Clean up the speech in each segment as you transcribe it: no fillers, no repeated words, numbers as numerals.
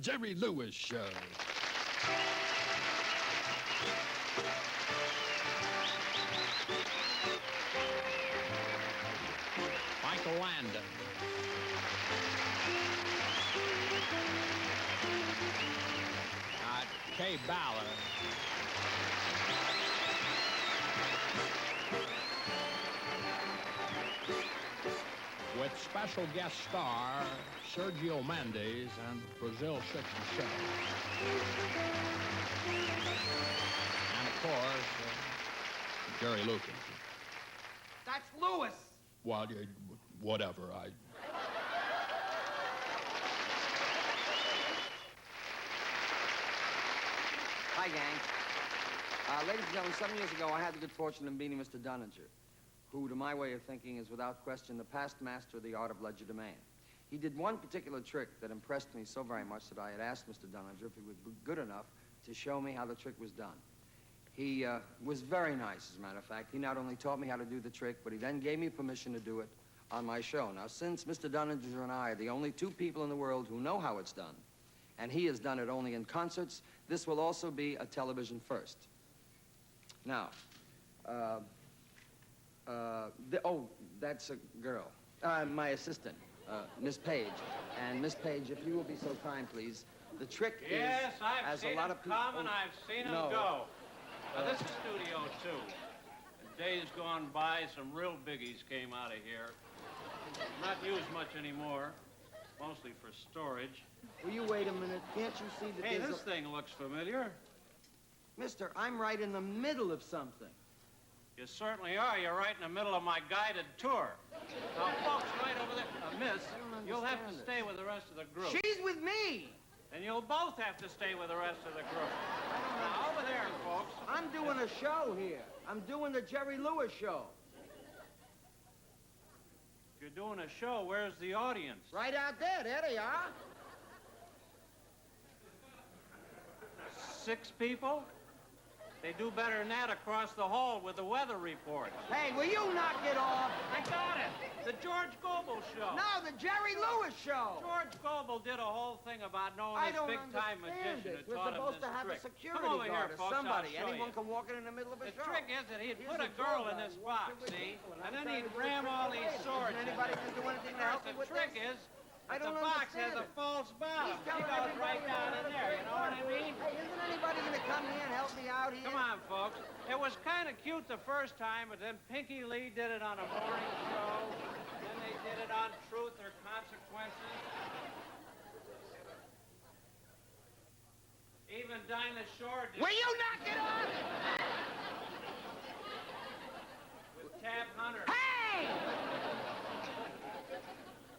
Jerry Lewis Show. Michael Landon. Kaye Ballard. With special guest star Sergio Mendes and Brazil 67. And of course, Jerry Lucas. That's Lewis. Well, whatever. Hi, gang. Ladies and gentlemen, some years ago, I had the good fortune of meeting Mr. Dunninger, who, to my way of thinking, is without question the past master of the art of legerdemain. He did one particular trick that impressed me so very much that I had asked Mr. Dunninger if he would be good enough to show me how the trick was done. He was very nice, as a matter of fact. He not only taught me how to do the trick, but he then gave me permission to do it on my show. Now, since Mr. Dunninger and I are the only two people in the world who know how it's done, and he has done it only in concerts, this will also be a television first. Now, that's a girl. My assistant, Miss Page. And Miss Page, if you will be so kind, please. The trick is... Yes, I've as seen a lot him of people... come and I've seen him go. Now, this is Studio 2. In days gone by, some real biggies came out of here. Not used much anymore. Mostly for storage. Will you wait a minute? Can't you see that Hey, there's this thing looks familiar. Mister, I'm right in the middle of something. You certainly are. You're right in the middle of my guided tour. Now, folks, right over there. Miss, you'll have to stay with the rest of the group. She's with me! And you'll both have to stay with the rest of the group. Now, over there, folks. I'm doing a show here. I'm doing the Jerry Lewis Show. If you're doing a show, where's the audience? Right out there. There they are. 6 people? They do better than that across the hall with the weather reports. Hey, will you knock it off? I got it. The George Goebel Show. No, the Jerry Lewis Show. George Goebel did a whole thing about knowing this big-time magician who We're taught him supposed this to have trick. a security Come over guard here, or folks. somebody. I'll show Anyone you. can walk in the middle of a The show. trick is that he'd Here's put a the girl door in this guy box, walking with see? people, And I'm then trying he'd to do ram it all for these ladies. swords Isn't in anybody there. can do anything to Of help course, me with the trick this? is I that the don't box has understand a it. false bottom. He's He telling goes everybody right down in there, you know what I mean? Hey, isn't anybody going to come here and help me out here? Come on, folks. It was kind of cute the first time, but then Pinky Lee did it on a morning show. Then they did it on Truth or Consequences. Even Dinah Shore did Will you knock it off? with Tab Hunter. Hey!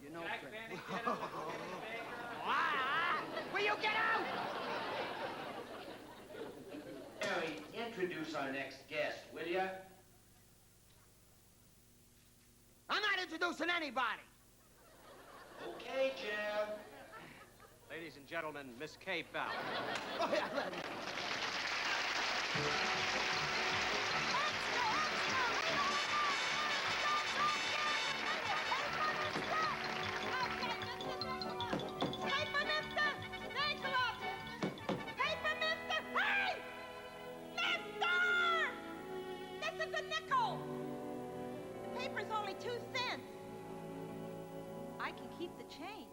You know, Jack Frank. Benny did it with Kenny Baker. Will you get out? Harry, introduce our next guest, will you? I'm not introducing anybody. Okay, Jim. Ladies and gentlemen, Miss Kaye Ballard. Oh, yeah. Paper's only 2 cents. I can keep the change.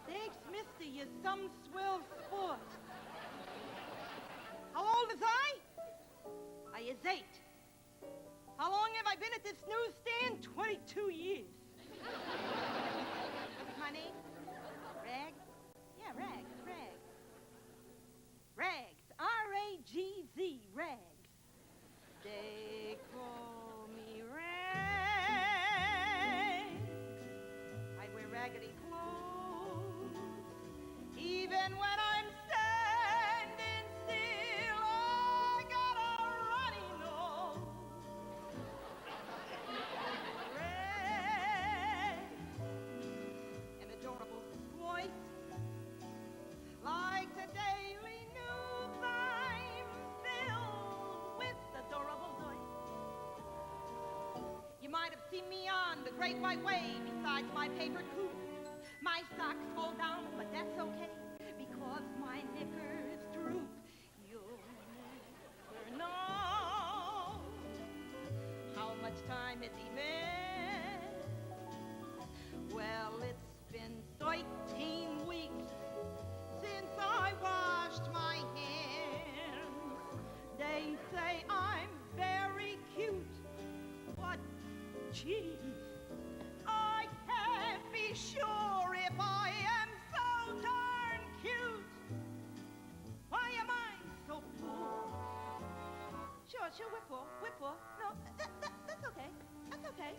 Thanks, mister, you're some swell sport. How old is I? I is 8. How long have I been at this newsstand? 22 years. Honey? Rags? Yeah, rags, rags. Rags. R-A-G-Z, rags. They call me Rags. I wear raggedy clothes, even when I'm standing still. I got a runny nose. Rags, an adorable voice, like the Daily News. I'm filled with adorable joy. You might have seen me on the Great White Way besides my paper coupe. My socks fall down, but that's okay, because my knickers droop. You'll never know how much time it's missed. Well, it's been 13 weeks since I washed my hands. They say I'm very cute, but gee, I can't be sure if I am so darn cute. Why am I so poor? Sure, Whipple. No, that's okay. That's okay.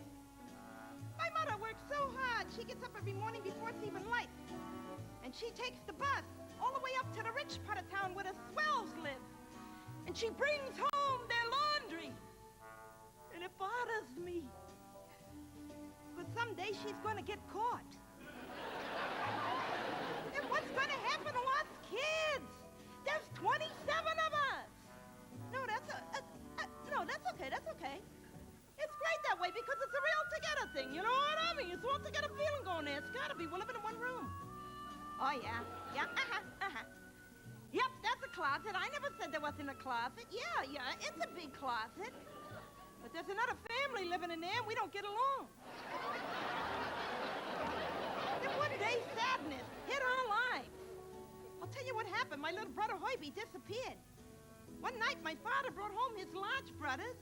My mother works so hard. She gets up every morning before it's even light. And she takes the bus all the way up to the rich part of town where the swells live. And she brings home their laundry. And it bothers me. But someday she's going to get caught. And what's going to happen to us kids? There's 27 of us. No, that's okay. That's okay. It's great that way because it's a real together thing. You know what I mean? It's all together feeling going there. It's got to be. We're living in one room. Oh, yeah. Yep, that's a closet. I never said there wasn't a closet. Yeah, it's a big closet. But there's another family living in there, and we don't get along. Then one day, sadness hit our lives. I'll tell you what happened. My little brother Herbie disappeared. One night, my father brought home his large brothers,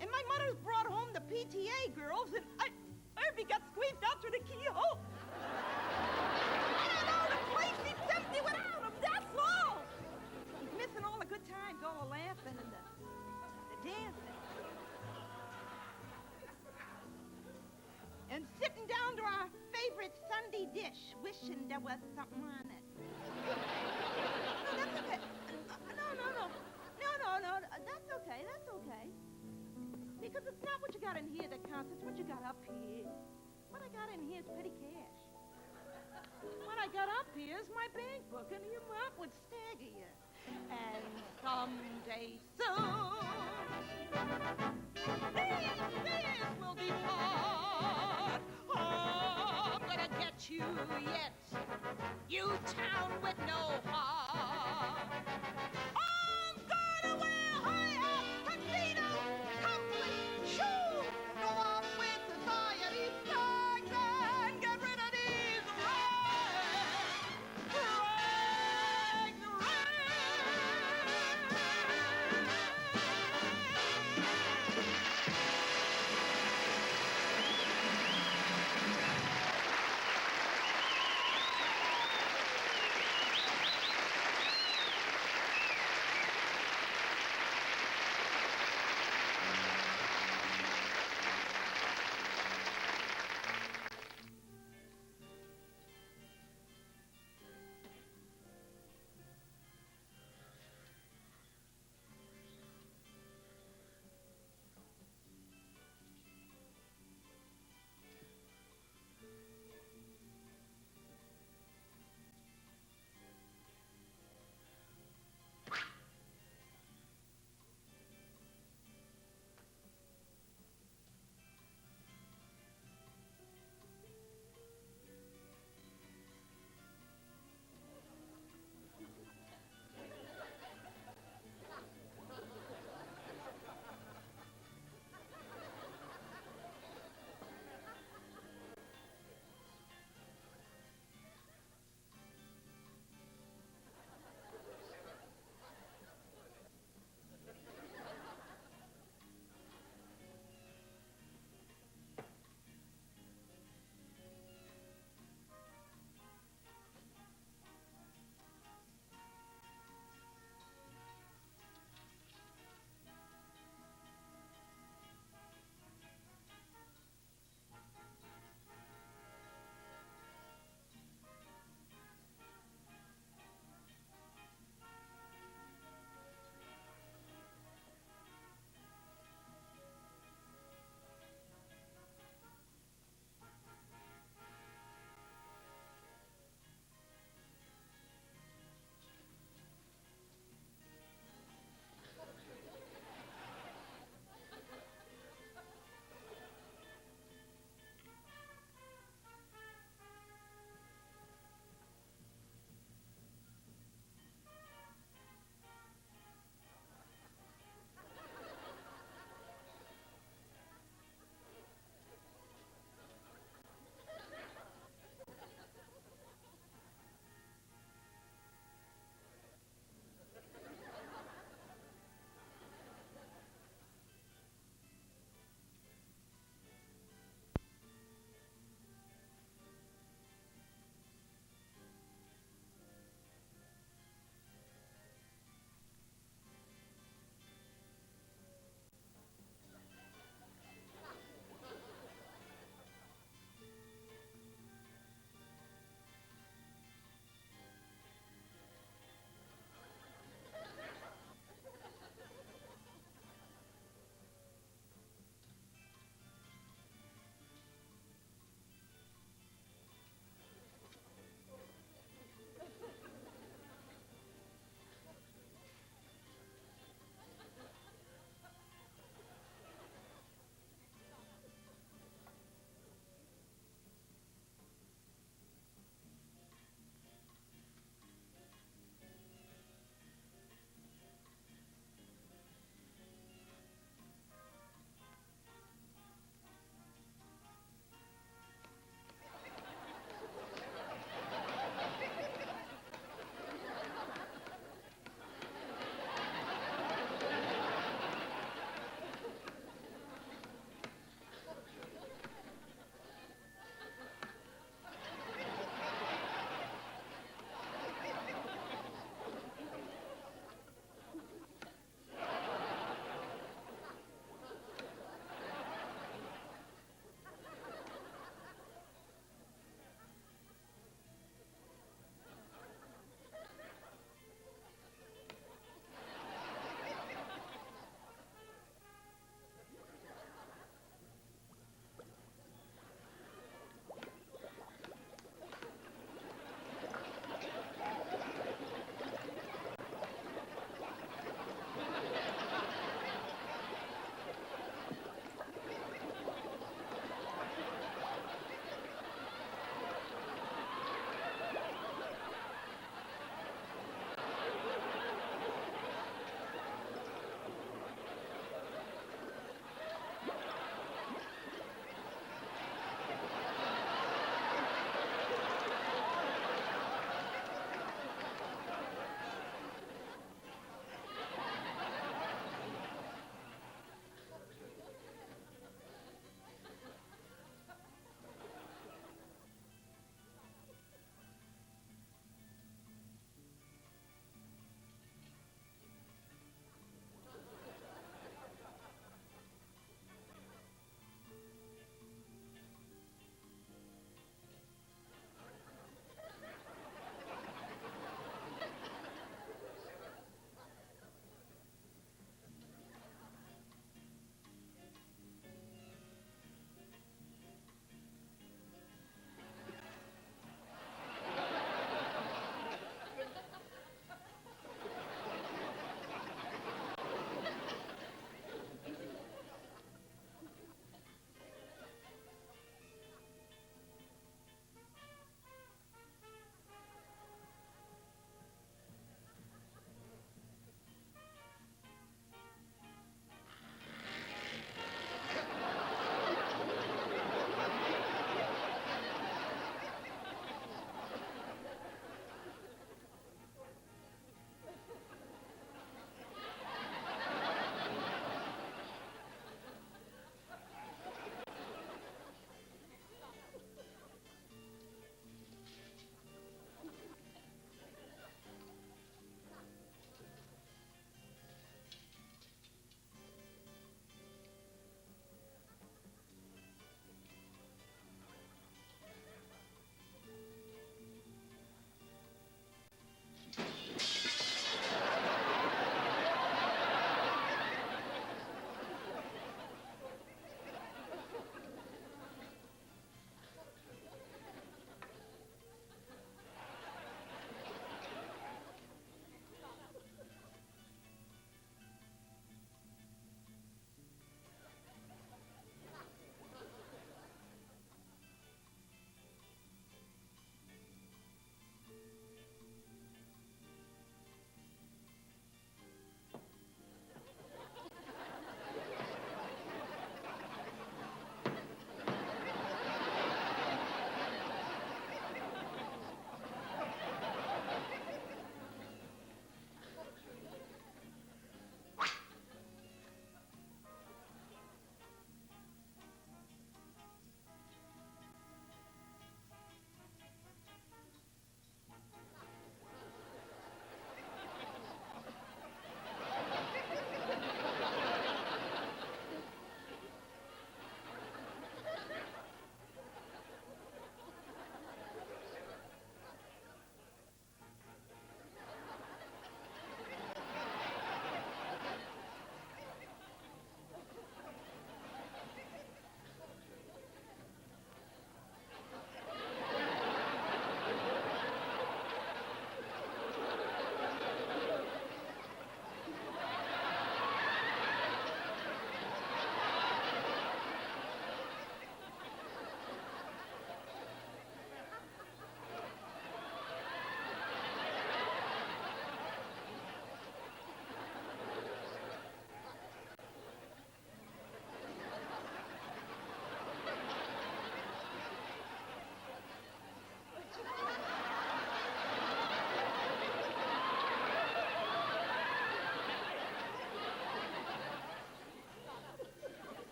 and my mother brought home the PTA girls, and Herbie got squeezed out through the keyhole. I don't know, the place seems empty without him, that's all. He's missing all the good times, all the laughing and the dancing. And sitting down to our favorite Sunday dish, wishing there was something on it. No, that's okay. No, that's okay. Because it's not what you got in here that counts, it's what you got up here. What I got in here is petty cash. What I got up here is my bank book, and your mom would stagger you. And someday soon, these days will depart. Oh, I'm gonna get you yet, you town with no heart. I'm gonna wear high-hat tuxedos, cufflinks, shoes, go off with society stars and get rid of these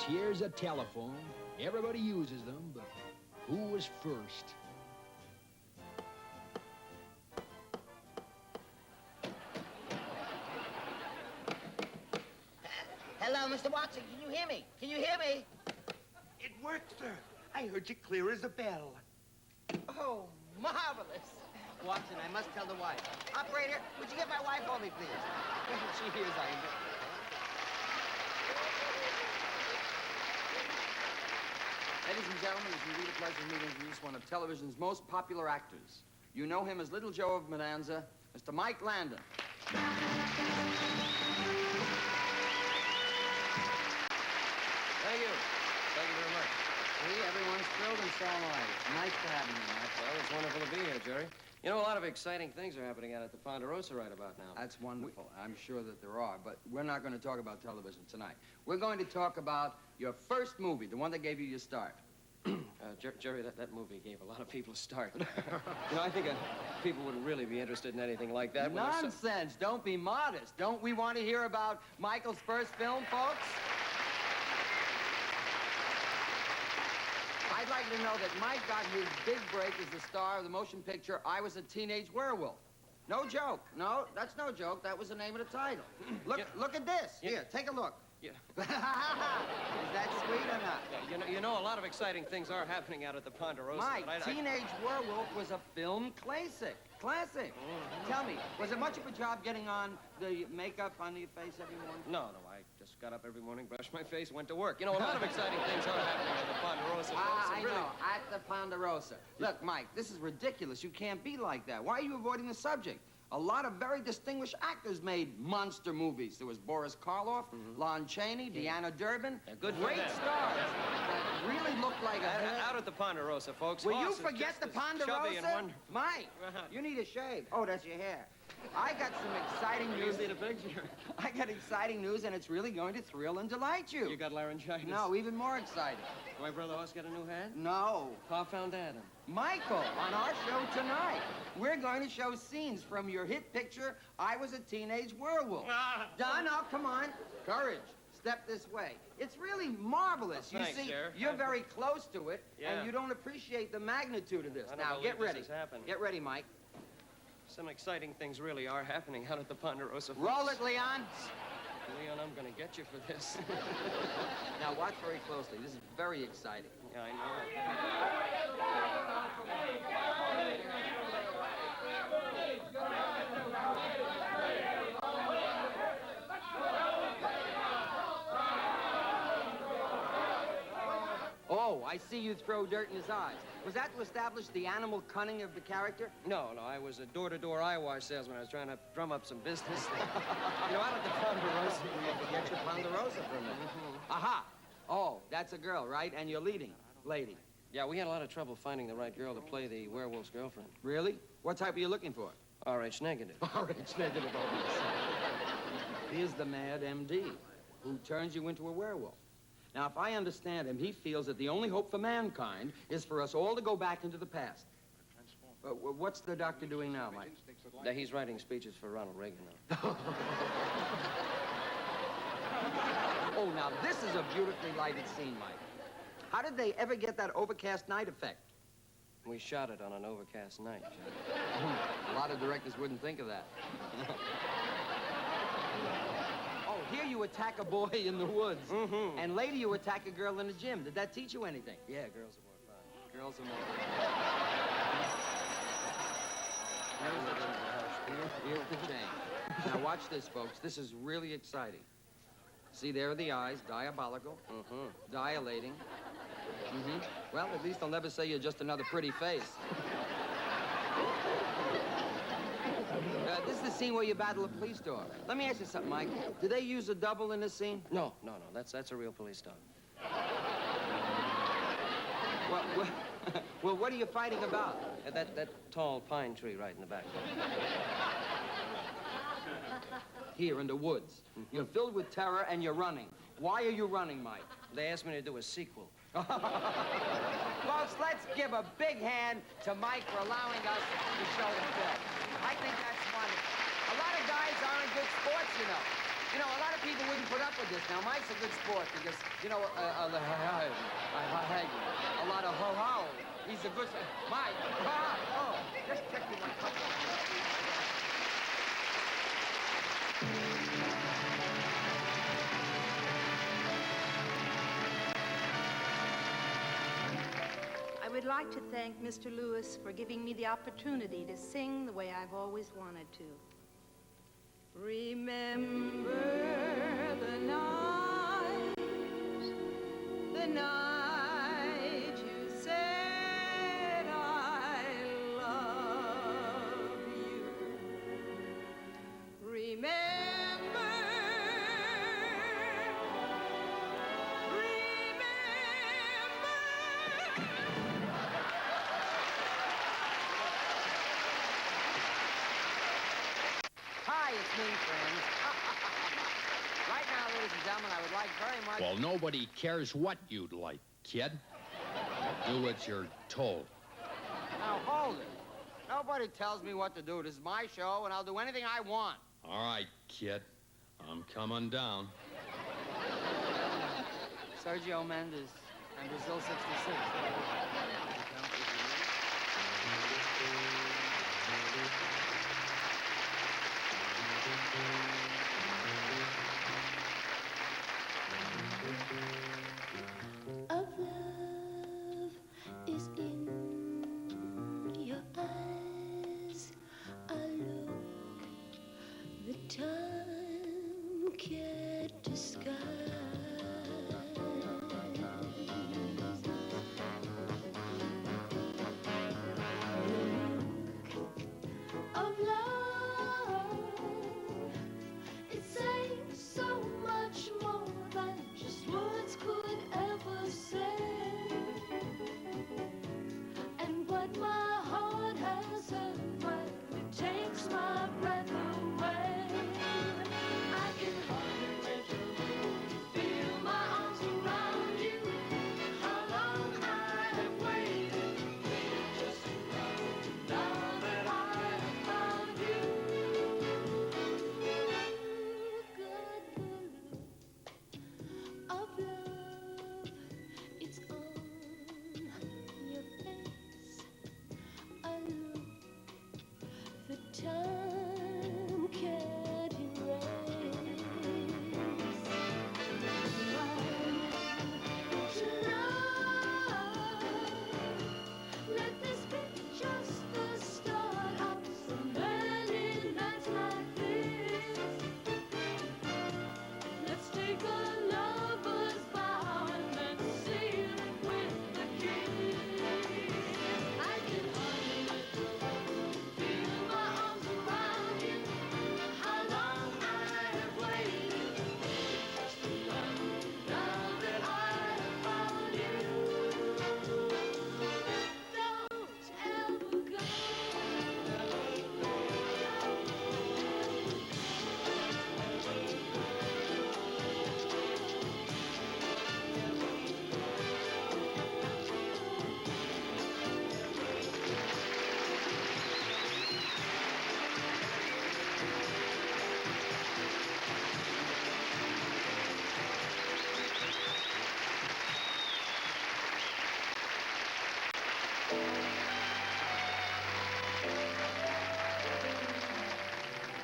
This here's a telephone. Everybody uses them, but who was first? Hello, Mr. Watson. Can you hear me? Can you hear me? It worked, sir. I heard you clear as a bell. Oh, marvelous. Watson, I must tell the wife. Operator, would you get my wife for me, please? She hears I am. Ladies and gentlemen, it's indeed a pleasure for me to introduce one of television's most popular actors. You know him as Little Joe of Bonanza, Mr. Mike Landon. Thank you. Thank you very much. See, everyone's thrilled and so am I. It's nice to have you, Mike. Well, it's wonderful to be here, Jerry. You know, a lot of exciting things are happening out at the Ponderosa right about now. That's wonderful. I'm sure that there are, but we're not going to talk about television tonight. We're going to talk about your first movie, the one that gave you your start. Jerry, that movie gave a lot of people a start. You know, I think people wouldn't really be interested in anything like that. Nonsense. Don't be modest. Don't we want to hear about Michael's first film, folks? I'd like you to know that Mike got his big break as the star of the motion picture I Was a Teenage Werewolf. No joke. No, that's no joke. That was the name of the title. Look at this. Here, take a look. Yeah. Is that sweet or not? Yeah, you know, a lot of exciting things are happening out at the Ponderosa. Mike, but Teenage Werewolf was a film classic. Classic. Tell me, was it much of a job getting on the makeup on your face every morning? No, I just got up every morning, brushed my face, went to work. You know, a lot of exciting things are happening at the Ponderosa. I know, at the Ponderosa. Look, Mike, this is ridiculous. You can't be like that. Why are you avoiding the subject? A lot of very distinguished actors made monster movies. There was Boris Karloff, Lon Chaney, Deanna Durbin. Good for Great them. stars that really looked like Out at the Ponderosa, folks. Will you Hoss is forget just the as chubby and Ponderosa? wonderful. Mike, you need a shave. Oh, that's your hair. I got some exciting news. You see the picture? I got exciting news, and it's really going to thrill and delight you. You got laryngitis? No, even more exciting. My brother Hoss got a new hat? No. Pa found Adam. Michael, on our show tonight, we're going to show scenes from your hit picture, I Was a Teenage Werewolf. Don, now, come on. Courage. Step this way. It's really marvelous. You Thanks, see, Sheriff. you're very close to it, Yeah. and you don't appreciate the magnitude of this. I don't Now, believe get this ready. has happened. Get ready, Mike. Some exciting things really are happening out at the Ponderosa. Roll it, Leon. Leon, I'm gonna get you for this. Now, watch very closely. This is very exciting. Yeah, I know. Oh, I see you throw dirt in his eyes. Was that to establish the animal cunning of the character? No, I was a door-to-door eye wash salesman. I was trying to drum up some business. You know, out at the Ponderosa, we Get your Ponderosa for a minute. Aha! Oh, that's a girl, right? And you're leading, lady. Yeah, we had a lot of trouble finding the right girl to play the werewolf's girlfriend. Really? What type are you looking for? RH negative. RH negative, obviously. Here's the mad MD, who turns you into a werewolf. Now, if I understand him, he feels that the only hope for mankind is for us all to go back into the past. What's the doctor doing now, Mike? Now, he's writing speeches for Ronald Reagan now. Oh, now, this is a beautifully lighted scene, Mike. How did they ever get that overcast night effect? We shot it on an overcast night, Joe. A lot of directors wouldn't think of that. Oh, here you attack a boy in the woods. And later you attack a girl in the gym. Did that teach you anything? Yeah, girls are more fun. Girls are more... Here's the change. Now watch this, folks. This is really exciting. See, there are the eyes, diabolical, dilating. Well, at least I'll never say you're just another pretty face. This is the scene where you battle a police dog. Let me ask you something, Mike. Do they use a double in this scene? No, that's a real police dog. Well, what are you fighting about? That tall pine tree right in the back. Here in the woods. You're filled with terror and you're running. Why are you running, Mike? They asked me to do a sequel. Folks, let's give a big hand to Mike for allowing us to show the film. I think that's wonderful. A lot of guys aren't good sports, you know. You know, a lot of people wouldn't put up with this. Now, Mike's a good sport because, you know, a lot of ho-ho. He's a good... Mike, oh, just check you one couple. I would like to thank Mr. Lewis for giving me the opportunity to sing the way I've always wanted to. Remember the night you said I love you. Remember. Hi, it's me, friends. Right now, ladies and gentlemen, I would like very much... Well, nobody cares what you'd like, kid. Do what you're told. Now, hold it. Nobody tells me what to do. This is my show, and I'll do anything I want. All right, kid. I'm coming down. Sergio Mendes and Brazil 66. Of love is in your eyes. I look, the time can't disguise. Of love, it says so much more than just words could ever say. And what my heart has heard, well, it takes my breath away. I can hardly wait to feel my arms around you. How long I have waited just now that I have found you. Good of love, it's on your face. I look, the time can't erase. Tonight, let this be just the start of so many nights like this. Let's take a lover's vow and then seal it with a kiss. I can hardly wait to feel my arms around you. How long I have waited just to learn now that I have found you. Don't ever go.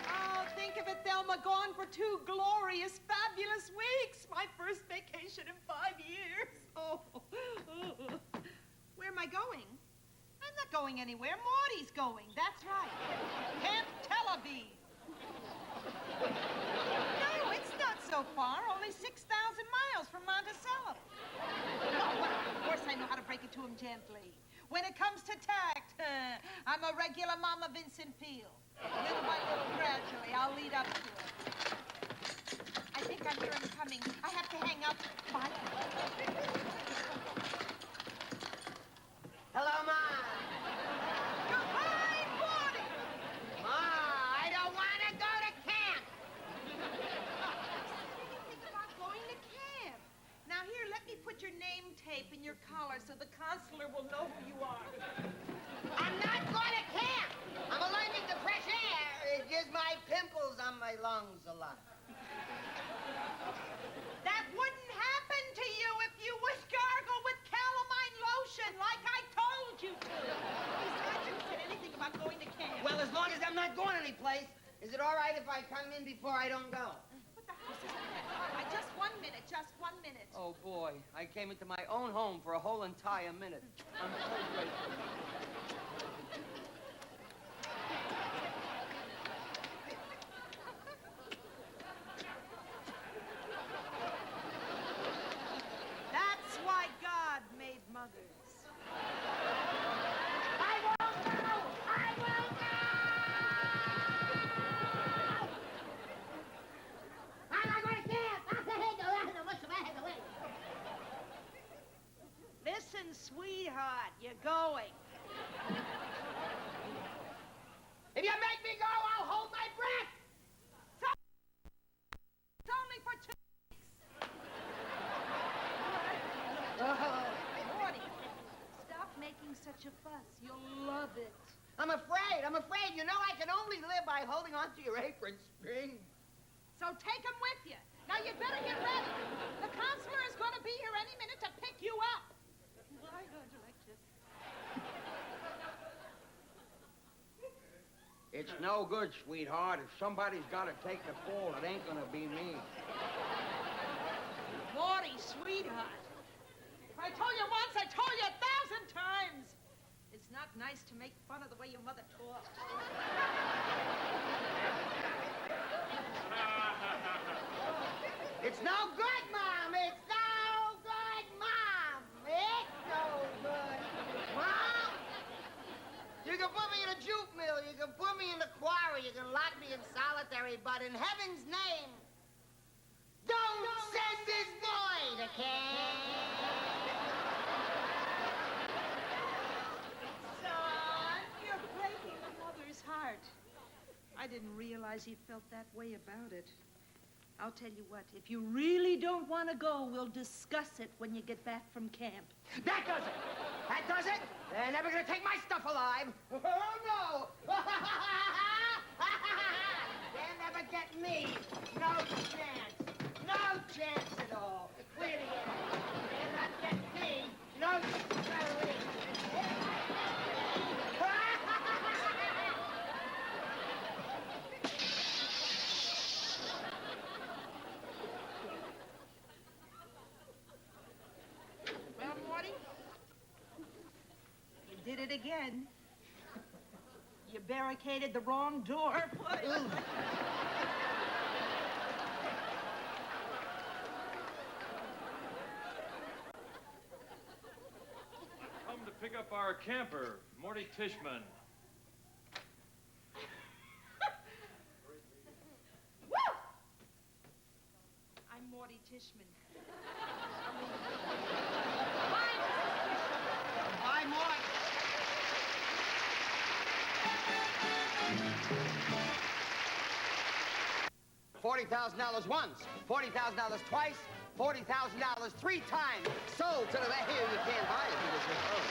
Oh, think of it, Thelma, gone for 2 glorious, fabulous weeks. My first vacation in 5 years. Oh. Where am I going? I'm not going anywhere. Morty's going. That's right. Camp Tel Aviv. No, it's not so far. Only 6,000 miles from Monticello. Oh, well, of course I know how to break it to him gently. When it comes to tact, I'm a regular Mama Vincent Peale. Little by little, gradually, I'll lead up to it. I think I'm here and coming. I have to hang up. Bye. Hello, Ma. Goodbye, Morty. Ma, I don't want to go to camp. Think about going to camp. Now, here, let me put your name tape in your collar so the consular will know who you are. I'm not going to camp. I'm allergic to fresh air. It gives my pimples on my lungs a lot. it all right if I come in before I don't go? What the house is all right, just 1 minute, just 1 minute. Oh, boy. I came into my own home for a whole entire minute. I'm so grateful. That's why God made mothers. Listen, sweetheart, you're going. If you make me go, I'll hold my breath. It's only for 2 weeks. Morty, stop making such a fuss. You'll love it. I'm afraid. You know I can only live by holding on to your apron string. So take him with you. Now you'd better get ready. The counselor is going to be here any minute to pick you up. Why don't you like this? It's no good, sweetheart. If somebody's got to take the fall, it ain't gonna be me. Morty, sweetheart. If I told you once, I told you 1,000 times. It's not nice to make fun of the way your mother talks. It's no good, Mom. It's no good, Mom. It's no good. Mom, you can put me in a jute mill. You can put me in the quarry. You can lock me in solitary. But in heaven's name, don't send this boy to camp. Son, you're breaking the mother's heart. I didn't realize he felt that way about it. I'll tell you what, if you really don't want to go, we'll discuss it when you get back from camp. That does it. That does it. They're never gonna take my stuff alive. Oh, no. They'll never get me. No chance. No chance at all. Really. They'll not get me. No siree. Well, Morty, you did it again. You barricaded the wrong door. Come to pick up our camper, Morty Tishman. Woo! I'm Morty Tishman. Bye, Bye, Mort. $40,000 once, $40,000 twice, $40,000 3 times. Sold to the here you can't buy it because you're old.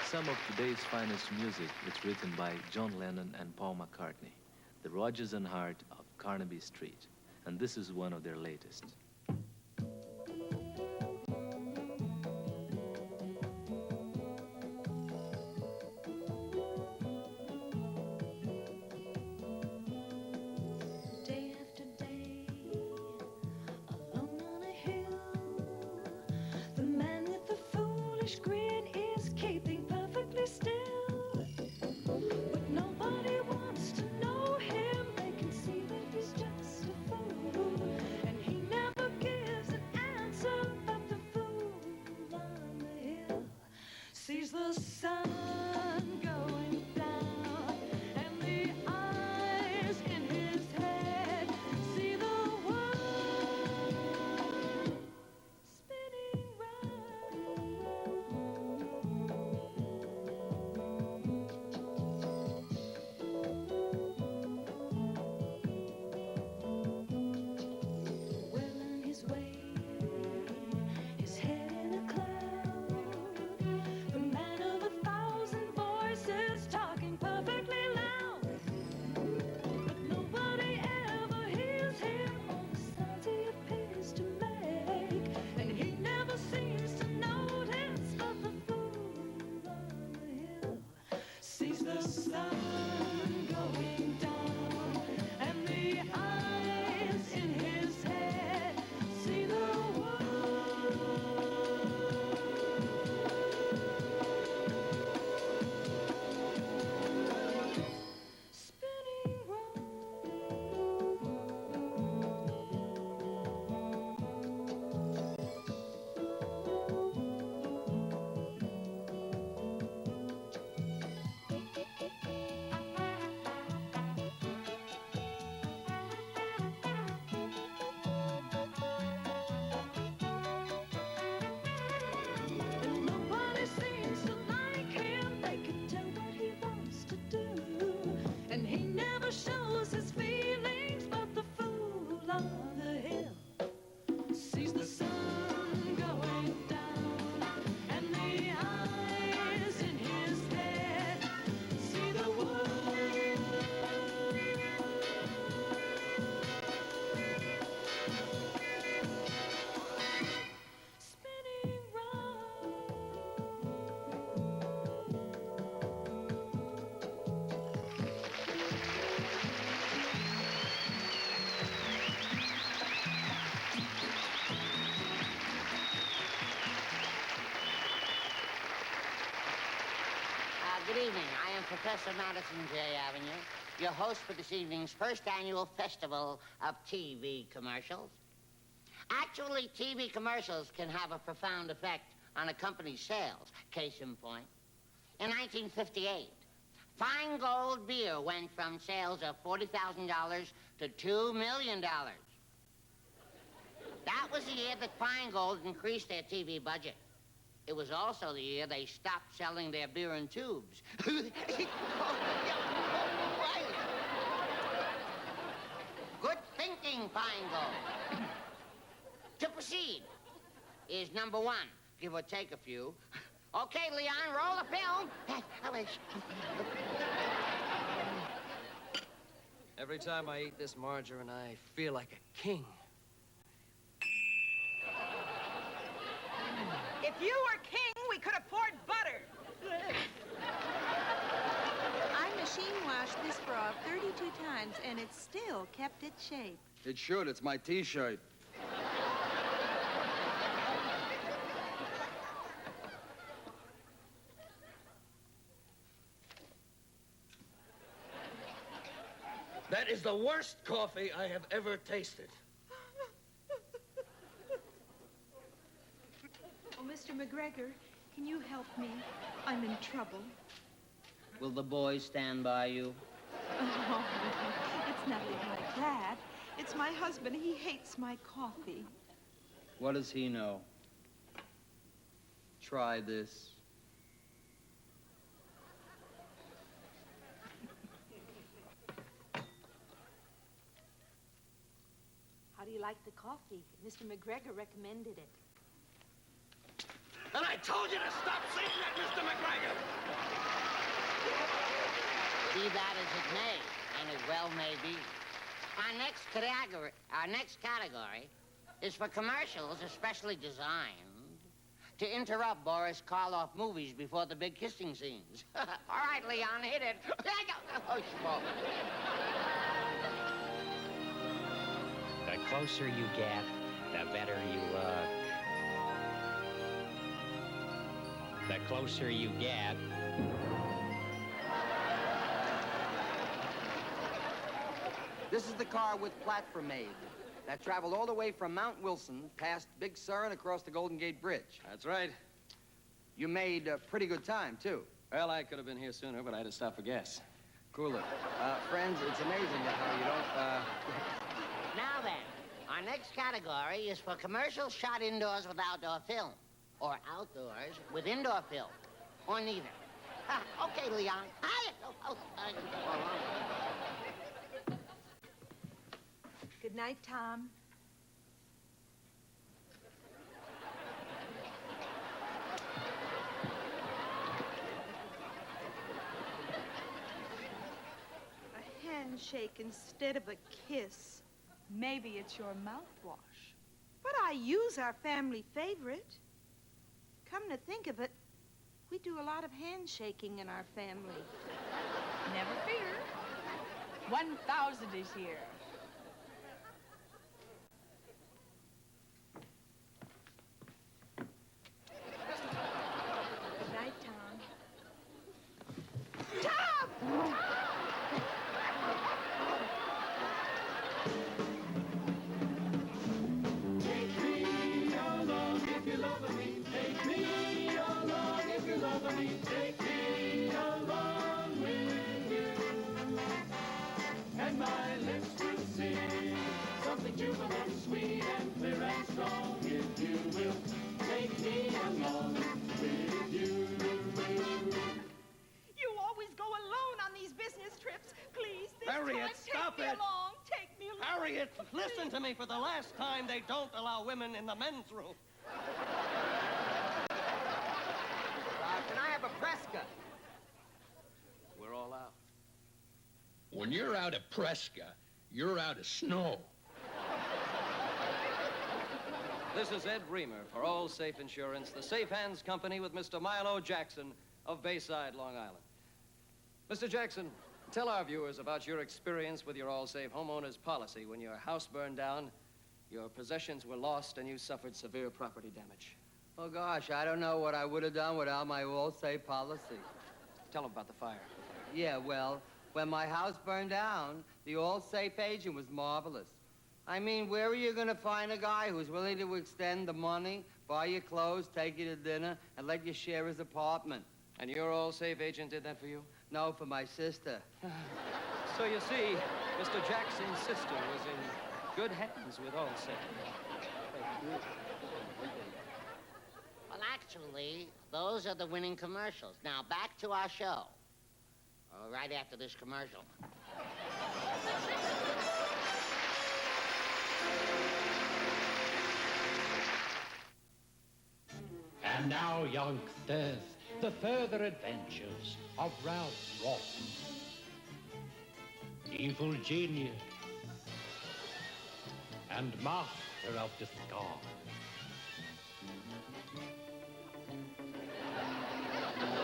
Some of today's finest music is written by John Lennon and Paul McCartney, the Rodgers and Hart of Carnaby Street, and this is one of their latest. Day after day, alone on a hill, the man with the foolish grin is keeping perfectly still. But nobody wants to know him. They can see that he's just a fool, and he never gives an answer. But the fool on the hill sees the sun going down, and the eyes in his head see the world spinning round. sun going down, and the eyes in his head see the world spinning round. And nobody seems to like him. They can tell what he wants to do. And he never shows his feelings, but the fool on the hill sees the sun going down, and the eyes in his head see the world spinning round. Good evening. I am Professor Madison J. Avenue, your host for this evening's first annual festival of TV commercials. Actually, TV commercials can have a profound effect on a company's sales. Case in point, in 1958, Feingold beer went from sales of $40,000 to $2 million. That was the year that Feingold increased their TV budget. It was also the year they stopped selling their beer in tubes. Good thinking, Feingold. To proceed is number one, give or take a few. Okay, Leon, roll the film. Every time I eat this margarine, I feel like a king. If you were king, we could afford butter. I machine washed this bra 32 times, and it still kept its shape. It should. It's my T-shirt. That is the worst coffee I have ever tasted. Oh, Mr. McGregor, can you help me? I'm in trouble. Will the boys stand by you? Oh, it's nothing like that. It's my husband. He hates my coffee. What does he know? Try this. How do you like the coffee? Mr. McGregor recommended it. And I told you to stop saying that, Mr. McGregor! Be that as it may, and it well may be. Our next category is for commercials especially designed to interrupt Boris Karloff movies before the big kissing scenes. All right, Leon, hit it. Oh, smoke. The closer you get, the better you look. The closer you get, This is the car with Platform Aid that traveled all the way from Mount Wilson past Big Sur and across the Golden Gate Bridge. That's right. You made a pretty good time, too. Well, I could have been here sooner, but I had to stop for gas. Cooler. Friends, it's amazing how you don't, Now then, our next category is for commercials shot indoors with outdoor film, or outdoors with indoor film, or neither. Okay, Leon. Good night, Tom. A handshake instead of a kiss. Maybe it's your mouthwash. But I use our family favorite. Come to think of it, we do a lot of handshaking in our family. 1,000 is here. Good night, Tom. Tom! Take me along if you love me. Take me along if you love me. Take me along with you. And my lips will sing something jubilant, sweet and clear and strong. If you will take me along with you. You always go alone on these business trips. Please, this Harriet, time, stop take me it. along. Take me along. Harriet, listen to me for the last time. They don't allow women in the men's room. Can I have a Presca? We're all out. When you're out of Presca, you're out of snow. This is Ed Reamer for All Safe Insurance, the Safe Hands Company with Mr. Milo Jackson of Bayside, Long Island. Mr. Jackson, tell our viewers about your experience with your All Safe homeowners policy when your house burned down, your possessions were lost, and you suffered severe property damage. Oh, gosh, I don't know what I would have done without my all-safe policy. Tell them about the fire. Yeah, well, when my house burned down, the all-safe agent was marvelous. I mean, where are you going to find a guy who's willing to extend the money, buy you clothes, take you to dinner, and let you share his apartment? And your All Safe agent did that for you? No, for my sister. So you see, Mr. Jackson's sister was in good hands with All Safe. Well, actually, those are the winning commercials. Now, back to our show. Right after this commercial. And now, youngsters, the further adventures of Ralph Rawson. Evil genius and master of disguise.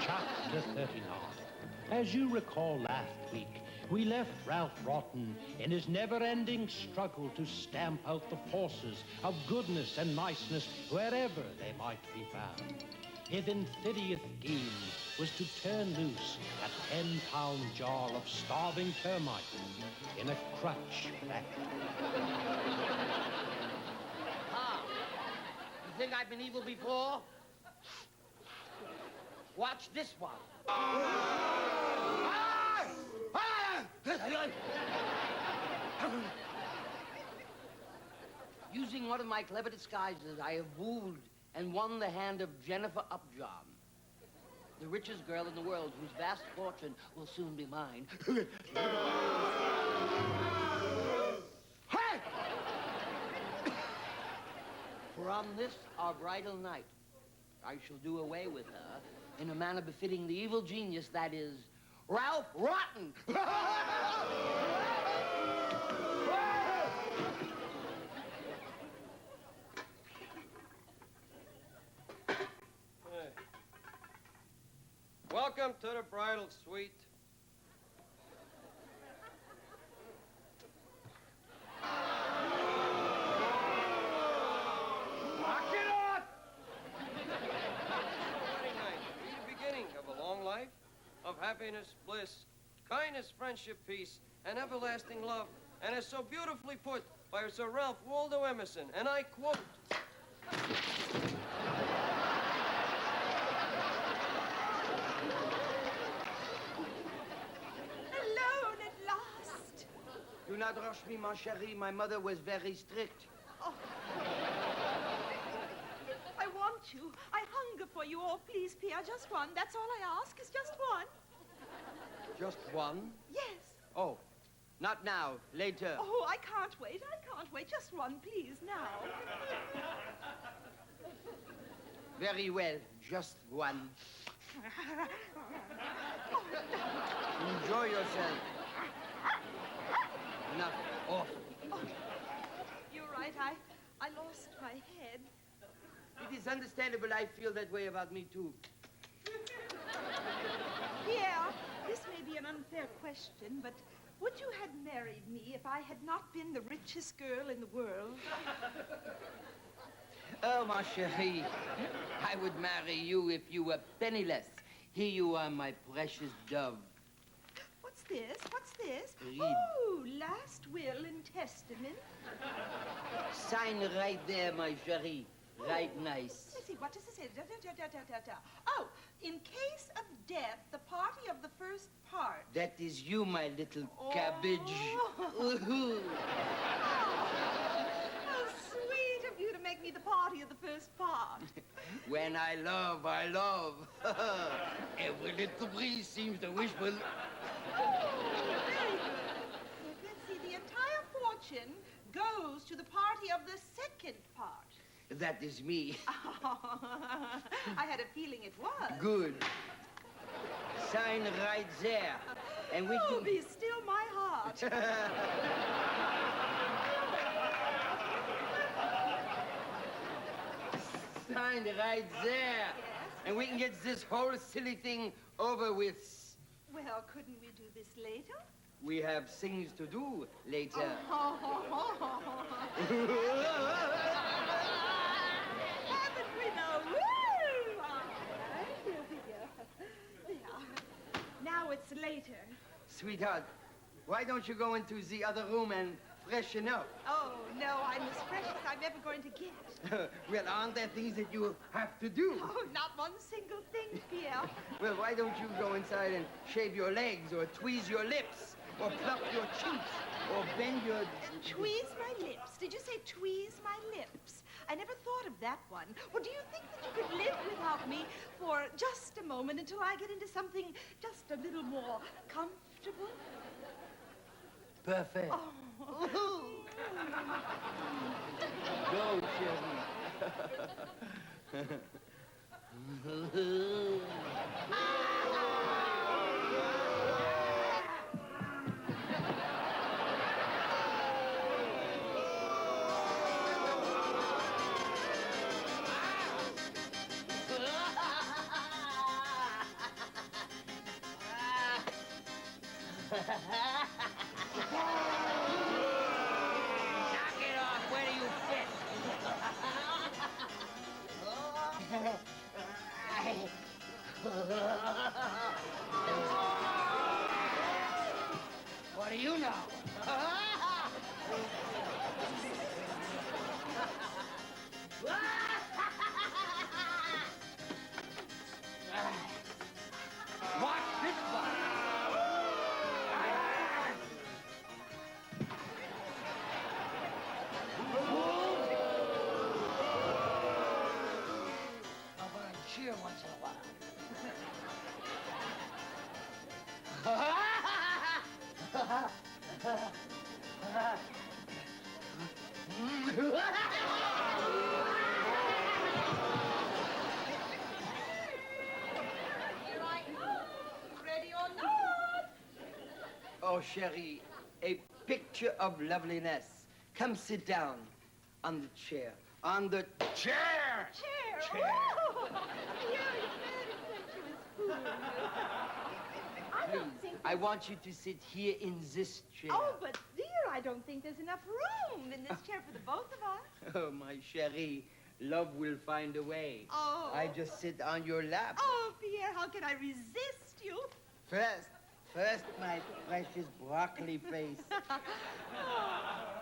Chapter 39. As you recall last week, we left Ralph Rawson in his never-ending struggle to stamp out the forces of goodness and niceness wherever they might be found. His insidious scheme was to turn loose a 10-pound jar of starving termites in a crutch factory. Ah, you think I've been evil before? Watch this one. Using one of my clever disguises, I have wooed and won the hand of Jennifer Upjohn, the richest girl in the world, whose vast fortune will soon be mine. For on this, our bridal night, I shall do away with her in a manner befitting the evil genius that is Ralph Rotten. Welcome to the bridal suite. Knock it off! Wedding night be the beginning of a long life of happiness, bliss, kindness, friendship, peace, and everlasting love, and is so beautifully put by Sir Ralph Waldo Emerson, and I quote, Alone at last. Do not rush me, ma chérie. My mother was very strict. Oh. I want you. I hunger for you. Oh, please, Pierre, just one. That's all I ask, is just one. Just one? Yes. Oh, not now. Later. Oh, I can't wait. I can't wait. Just one, please, now. Very well. Just one. Enjoy yourself. Enough. Off. Oh, you're right. I lost my head. It is understandable. I feel that way about me, too. Pierre, this may be an unfair question, but would you have married me if I had not been the richest girl in the world? Oh, ma chérie, I would marry you if you were penniless. Here you are, my precious dove. What's this? What's this? Read. Oh, last will and testament. Sign right there, my chérie. Right nice. Let's see, what does it say? Oh, in case of death, the party of the first part. That is you, my little cabbage. Oh, sweet of you to make me the party of the first part. When I love, I love. Every little breeze seems to whisper. Oh, very good. Let's see, the entire fortune goes to the party of the second part. That is me. I had a feeling it was. Good. Sign right there. And we Oh, can... be still my heart. Sign right there. Yes? And we can get this whole silly thing over with. Well, couldn't we do this later? We have things to do later. Haven't we now? Woo! All right, here we go. Yeah. Now it's later. Sweetheart, why don't you go into the other room and freshen up? Oh, no, I'm as fresh as I'm ever going to get. Well, aren't there things that you have to do? Oh, not one single thing, Pierre. Well, why don't you go inside and shave your legs or tweeze your lips or pluck your cheeks or bend your... Tweeze my lips. Did you say tweeze my lips? I never thought of that one. Well, do you think that you could live without me for just a moment until I get into something just a little more comfortable? Perfect. Oh. Go, Sherry. Knock it off. Where do you fit? What do you know? Watch this one. Cheer once in a while. Ready or not? Oh, Sherry, a picture of loveliness. Come sit down on the chair. On the chair! Chair. Chair. Oh, you're very impetuous fool. I don't think... I want you to sit here in this chair. Oh, but dear, I don't think there's enough room in this chair for the both of us. Oh, my Sherry, love will find a way. Oh. I just sit on your lap. Oh, Pierre, how can I resist you? First, my precious broccoli face.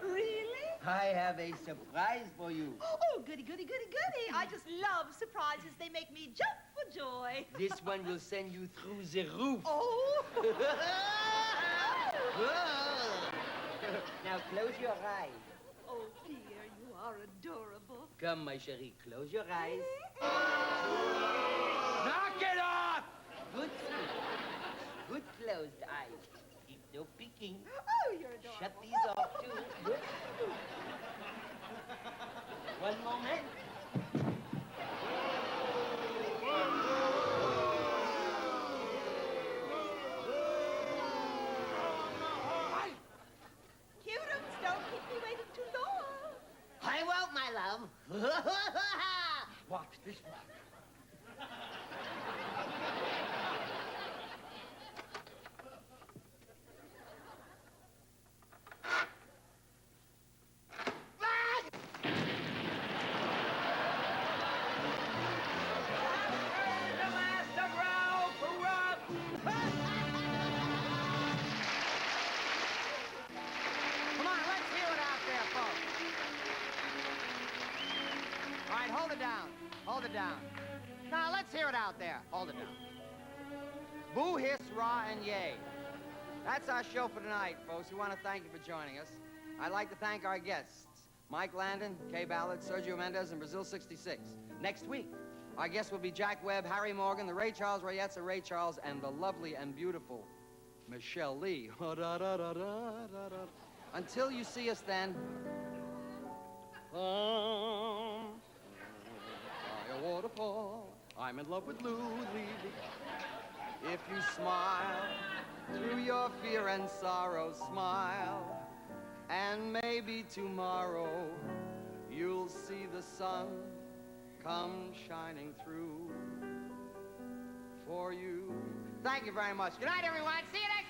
Really? I have a surprise for you. Oh, goody, goody, goody, goody. I just love surprises. They make me jump for joy. This one will send you through the roof. Oh. Now close your eyes. Oh, dear, you are adorable. Come, my chérie, close your eyes. Knock it off! Good sleep. Good closed eyes. Keep no peeking. Oh, you're adorable. Shut these off, too. Good. One moment. Cutums, don't keep me waiting too long. I won't, my love. Watch this one. hold it down. Hold it down. Now, let's hear it out there. Hold it down. Boo, hiss, rah, and yay. That's our show for tonight, folks. We want to thank you for joining us. I'd like to thank our guests, Mike Landon, Kaye Ballard, Sergio Mendes, and Brazil 66. Next week, our guests will be Jack Webb, Harry Morgan, the Ray Charles Rayettes of Ray Charles, and the lovely and beautiful Michelle Lee. Until you see us then, by a waterfall, I'm in love with Louie. If you smile through your fear and sorrow, smile, and maybe tomorrow you'll see the sun come shining through for you. Thank you very much. Good night, everyone. See you next